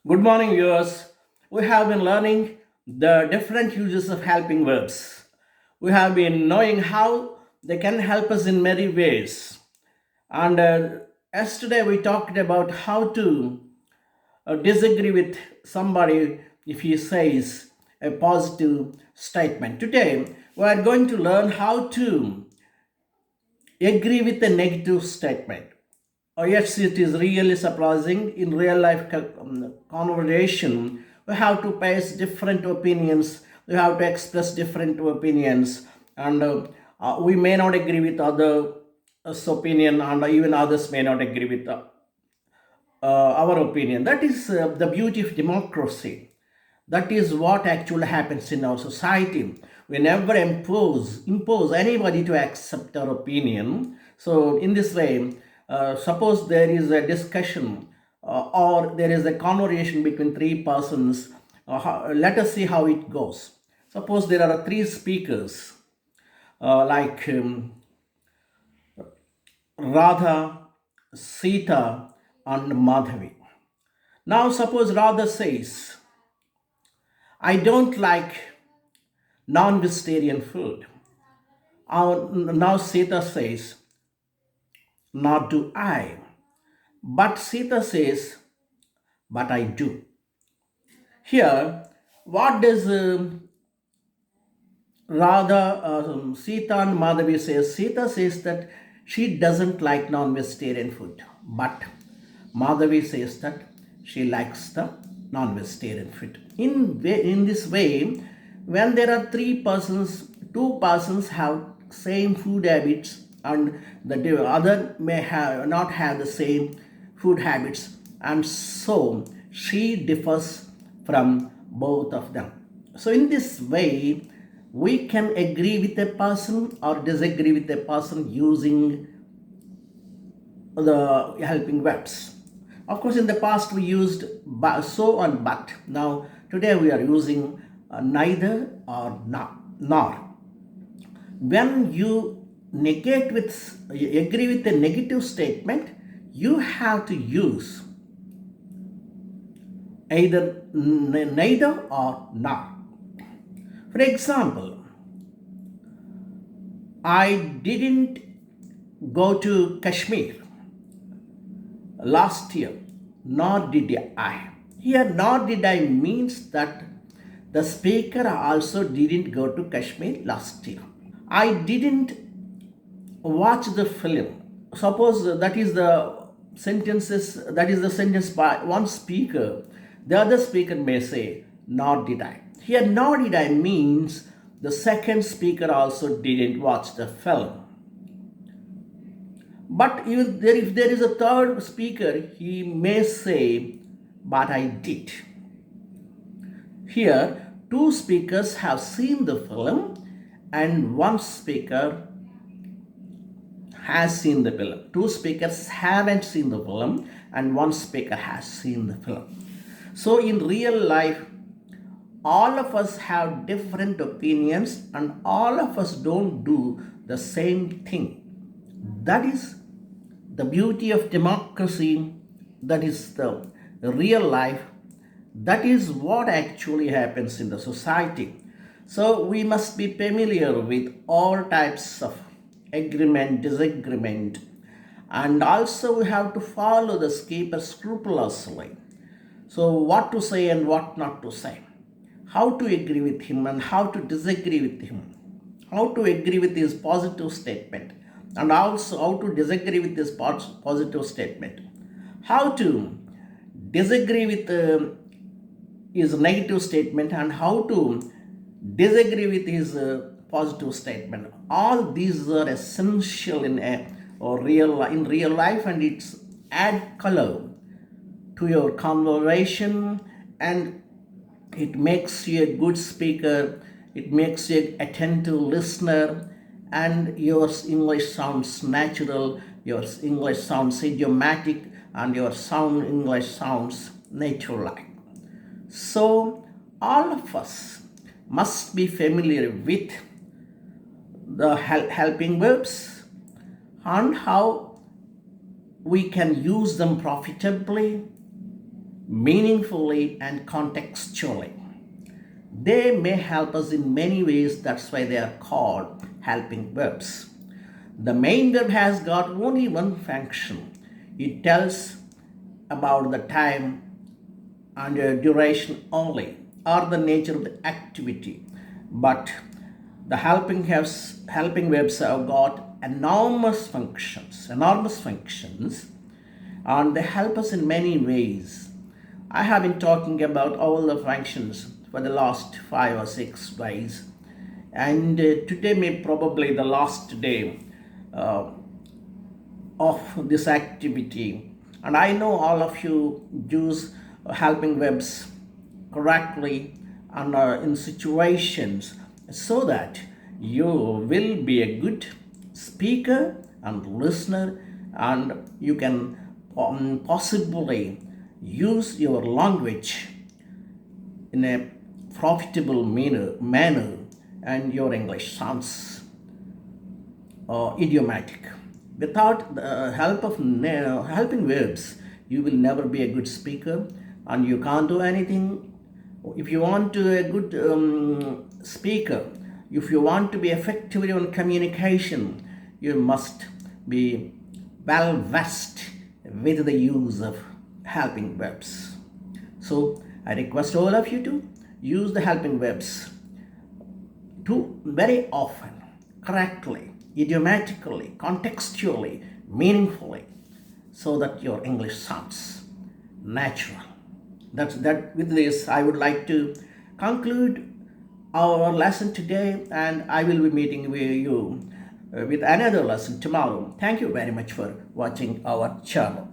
Good morning, viewers. We have been learning the different uses of helping verbs. We have been knowing how they can help us in many ways. And yesterday we talked about how to disagree with somebody if he says a positive statement. Today we are going to learn how to agree with a negative statement. Oh, yes, it is really surprising. In real life conversation, we have to face different opinions. We have to express different opinions, and we may not agree with others' opinion, and even others may not agree with our opinion. That is the beauty of democracy. That is what actually happens in our society. We never impose anybody to accept our opinion. So in this way, suppose there is a discussion or there is a conversation between three persons. Let us see how it goes. Suppose there are three speakers, like Radha, Sita, and Madhavi. Now, suppose Radha says, I don't like non vegetarian food. Now Sita says, nor do I. But Sita says, but I do. Here, what does Sita and Madhavi says? Sita says that she doesn't like non-vegetarian food. But Madhavi says that she likes the non-vegetarian food. In this way, when there are three persons, two persons have same food habits and the other may have not have the same food habits, and so she differs from both of them. So in this way, we can agree with a person or disagree with a person using the helping verbs. Of course, in the past we used so and but. Now, today we are using neither or not, nor. When you agree with a negative statement, you have to use either neither or nor. For example, I didn't go to Kashmir last year, nor did I. Here, nor did I means that the speaker also didn't go to Kashmir last year. I didn't watch the film. Suppose that is the sentence by one speaker. The other speaker may say, nor did I. Here, nor did I means the second speaker also didn't watch the film. But if there is a third speaker, he may say, but I did. Here, two speakers have seen the film and one speaker has seen the film. Two speakers haven't seen the film and one speaker has seen the film. So in real life, all of us have different opinions and all of us don't do the same thing. That is the beauty of democracy. That is the real life. That is what actually happens in the society. So we must be familiar with all types of agreement, disagreement, and also we have to follow the speaker scrupulously. So what to say and what not to say, how to agree with him and how to disagree with him, how to agree with his positive statement and also how to disagree with his positive statement, how to disagree with his negative statement and how to disagree with his positive statement. All these are essential in real life, and it's add color to your conversation, and it makes you a good speaker, it makes you an attentive listener, and your English sounds natural, your English sounds idiomatic, and your English sounds nature-like. So all of us must be familiar with the helping verbs and how we can use them profitably meaningfully, and contextually. They may help us in many ways, that's why they are called helping verbs. The main verb has got only one function. It tells about the time and duration only, or the nature of the activity. But the helping verbs have got enormous functions, and they help us in many ways. I have been talking about all the functions for the last 5 or 6 days, and today may probably the last day uh, of this activity. And I know all of you use helping verbs correctly and in situations so that you will be a good speaker and listener, and you can possibly use your language in a profitable manner, and your English sounds idiomatic. Without the help of helping verbs, you will never be a good speaker, and you can't do anything. If you want to be a good speaker, if you want to be effective in communication, you must be well versed with the use of helping verbs. So I request all of you to use the helping verbs to very often, correctly, idiomatically, contextually, meaningfully, so that your English sounds natural. That's that. With this, I would like to conclude our lesson today, and I will be meeting with you with another lesson tomorrow. Thank you very much for watching our channel.